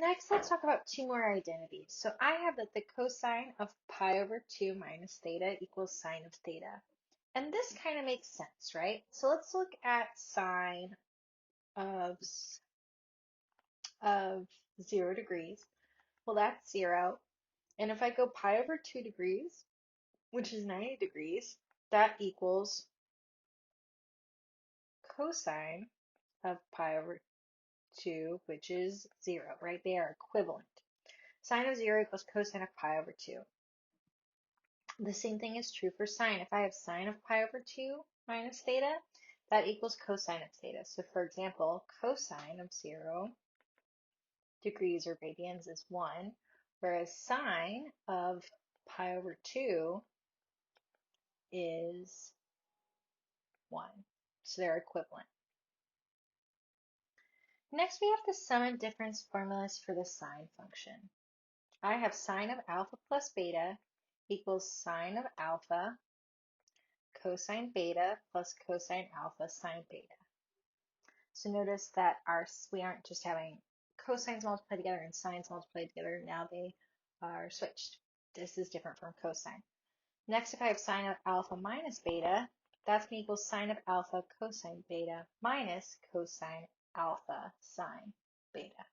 Next, let's talk about two more identities. So I have that the cosine of pi over 2 minus theta equals sine of theta. And this kind of makes sense, right? So let's look at sine of, of 0 degrees. Well, that's 0. And if I go pi over 2 degrees, which is 90 degrees, that equals cosine of pi over 2, which is 0, right? They are equivalent. Sine of 0 equals cosine of pi over 2. The same thing is true for sine. If I have sine of pi over 2 minus theta, that equals cosine of theta. So for example, cosine of 0 degrees or radians is 1, whereas sine of pi over 2 is 1. So they're equivalent. Next, we have the sum and difference formulas for the sine function. I have sine of alpha plus beta equals sine of alpha cosine beta plus cosine alpha sine beta. So notice that we aren't just having cosines multiplied together and sines multiplied together. Now they are switched. This is different from cosine. Next, if I have sine of alpha minus beta, that's going to equal sine of alpha cosine beta minus cosine alpha sine beta.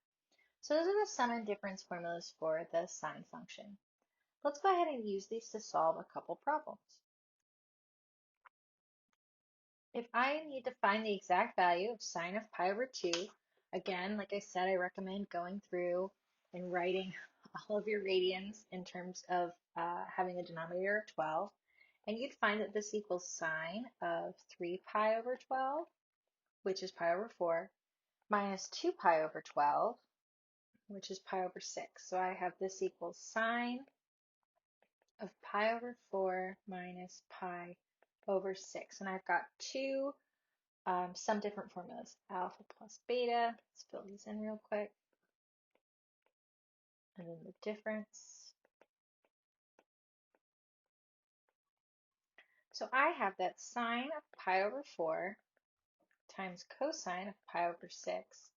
So those are the sum and difference formulas for the sine function. Let's go ahead and use these to solve a couple problems. If I need to find the exact value of sine of pi over 2, again, like I said, I recommend going through and writing all of your radians in terms of having a denominator of 12. And you'd find that this equals sine of 3 pi over 12, which is pi over 4, minus 2 pi over 12, which is pi over 6. So I have this equals sine of pi over 4 minus pi over 6. And I've got some different formulas. Alpha plus beta. Let's fill these in real quick. And then the difference. So I have that sine of pi over 4 times cosine of pi over 6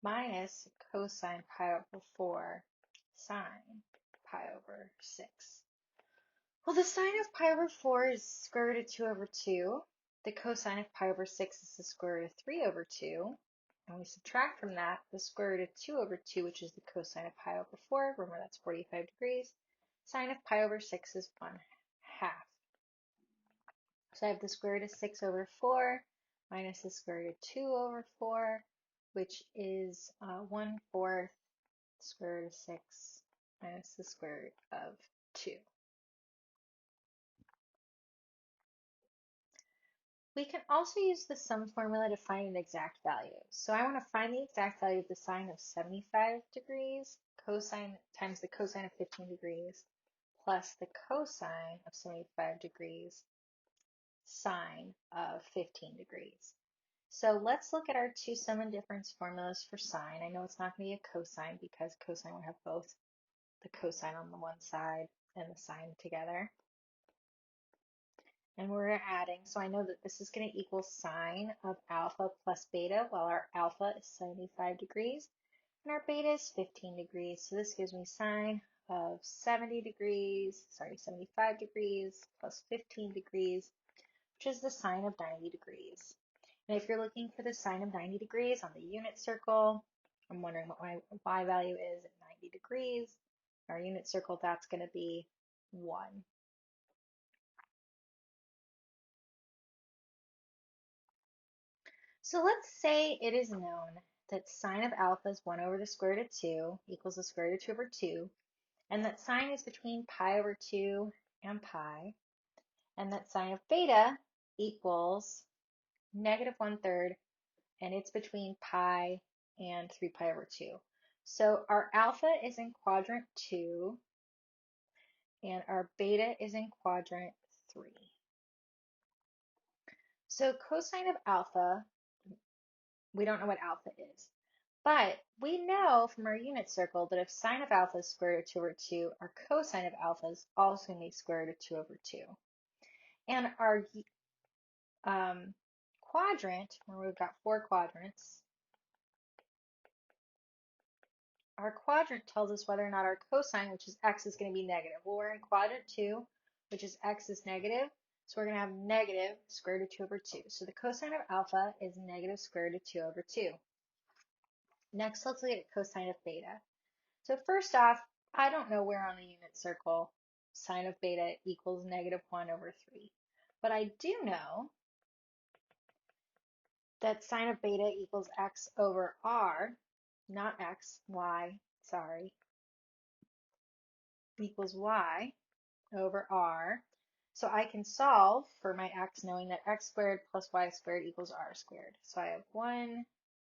minus cosine pi over 4 sine pi over 6. Well, the sine of pi over 4 is square root of 2 over 2. The cosine of pi over 6 is the square root of 3 over 2. And we subtract from that the square root of 2 over 2, which is the cosine of pi over 4. Remember, that's 45 degrees. Sine of pi over 6 is 1/2. So I have the square root of 6 over 4 minus the square root of 2 over 4, which is 1/4 square root of 6 minus the square root of 2. We can also use the sum formula to find an exact value. So I want to find the exact value of the sine of 75 degrees cosine times the cosine of 15 degrees plus the cosine of 75 degrees sine of 15 degrees. So let's look at our two sum and difference formulas for sine. I know it's not going to be a cosine because cosine would have both the cosine on the one side and the sine together. And we're adding, so I know that this is going to equal sine of alpha plus beta, while our alpha is 75 degrees and our beta is 15 degrees. So this gives me sine of 75 degrees plus 15 degrees, which is the sine of 90 degrees. And if you're looking for the sine of 90 degrees on the unit circle, I'm wondering what my y value is at 90 degrees. Our unit circle, that's going to be 1. So let's say it is known that sine of alpha is 1 over the square root of 2 equals the square root of 2 over 2, and that sine is between pi over 2 and pi, and that sine of beta equals negative 1/3, and it's between pi and 3 pi over 2. So our alpha is in quadrant 2, and our beta is in quadrant 3. So cosine of alpha, we don't know what alpha is. But we know from our unit circle that if sine of alpha is square root of 2 over 2, our cosine of alpha is also going to be square root of 2 over 2. And our quadrant, where we've got 4 quadrants, our quadrant tells us whether or not our cosine, which is x, is going to be negative. Well, we're in quadrant 2, which is x is negative, so we're going to have negative square root of 2 over 2. So the cosine of alpha is negative square root of 2 over 2. Next, let's look at cosine of beta. So first off, I don't know where on the unit circle sine of beta equals negative 1 over 3. But I do know that sine of beta equals x over r, not x, y, sorry, equals y over r. So I can solve for my x knowing that x squared plus y squared equals r squared. So I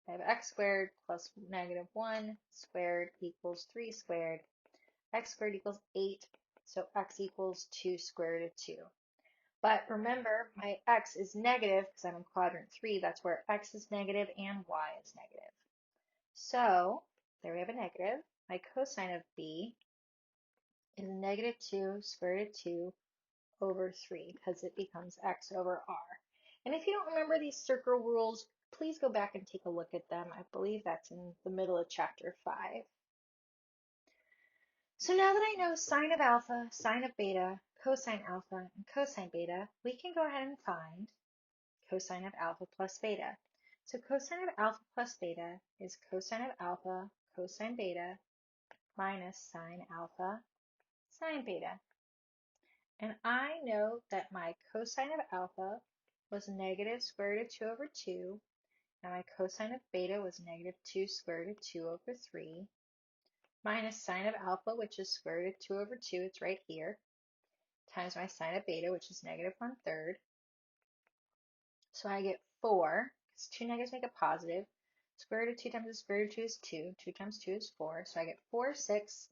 have x squared plus negative 1 squared equals 3 squared. X squared equals 8, so x equals 2 square root of 2. But remember, my x is negative because I'm in quadrant 3. That's where x is negative and y is negative. So there we have a negative. My cosine of b is negative 2 square root of 2 over 3 because it becomes x over r. And if you don't remember these circle rules, please go back and take a look at them. I believe that's in the middle of chapter 5. So now that I know sine of alpha, sine of beta, cosine alpha, and cosine beta, we can go ahead and find cosine of alpha plus beta. So cosine of alpha plus beta is cosine of alpha cosine beta minus sine alpha sine beta. And I know that my cosine of alpha was negative square root of 2 over 2, and my cosine of beta was negative 2 square root of 2 over 3, minus sine of alpha, which is square root of 2 over 2, it's right here, times my sine of beta, which is negative 1/3. So I get 4, because 2 negatives make a positive. Square root of 2 times the square root of 2 is 2. 2 times 2 is 4. So I get 4/6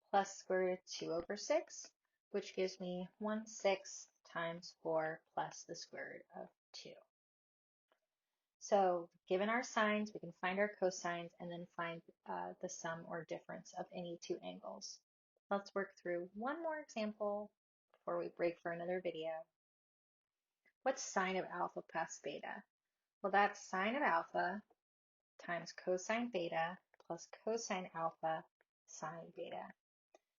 plus square root of 2 over 6, which gives me 1/6 times 4 plus the square root of 2. So given our sines, we can find our cosines and then find the sum or difference of any two angles. Let's work through one more example before we break for another video. What's sine of alpha plus beta? Well, that's sine of alpha times cosine beta plus cosine alpha sine beta.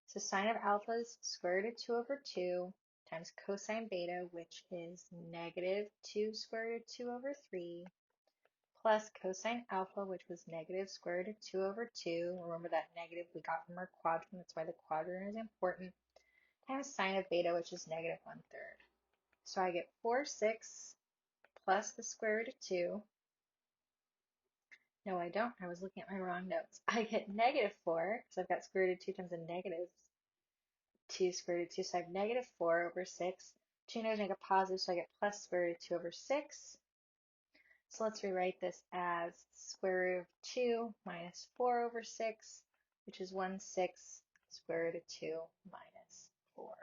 So sine of alpha is square root of 2 over 2 times cosine beta, which is negative 2 square root of 2 over 3, plus cosine alpha, which was negative square root of 2 over 2. Remember that negative we got from our quadrant. That's why the quadrant is important. Times sine of beta, which is negative 1/3. So I get 4/6 plus the square root of 2. No, I don't. I was looking at my wrong notes. I get negative 4 because I've got square root of 2 times a negative 2 square root of 2. So I have negative 4 over 6. 2 negatives make a positive, so I get plus square root of 2 over 6. So let's rewrite this as square root of 2 minus 4 over 6, which is 1/6 square root of 2 minus 4.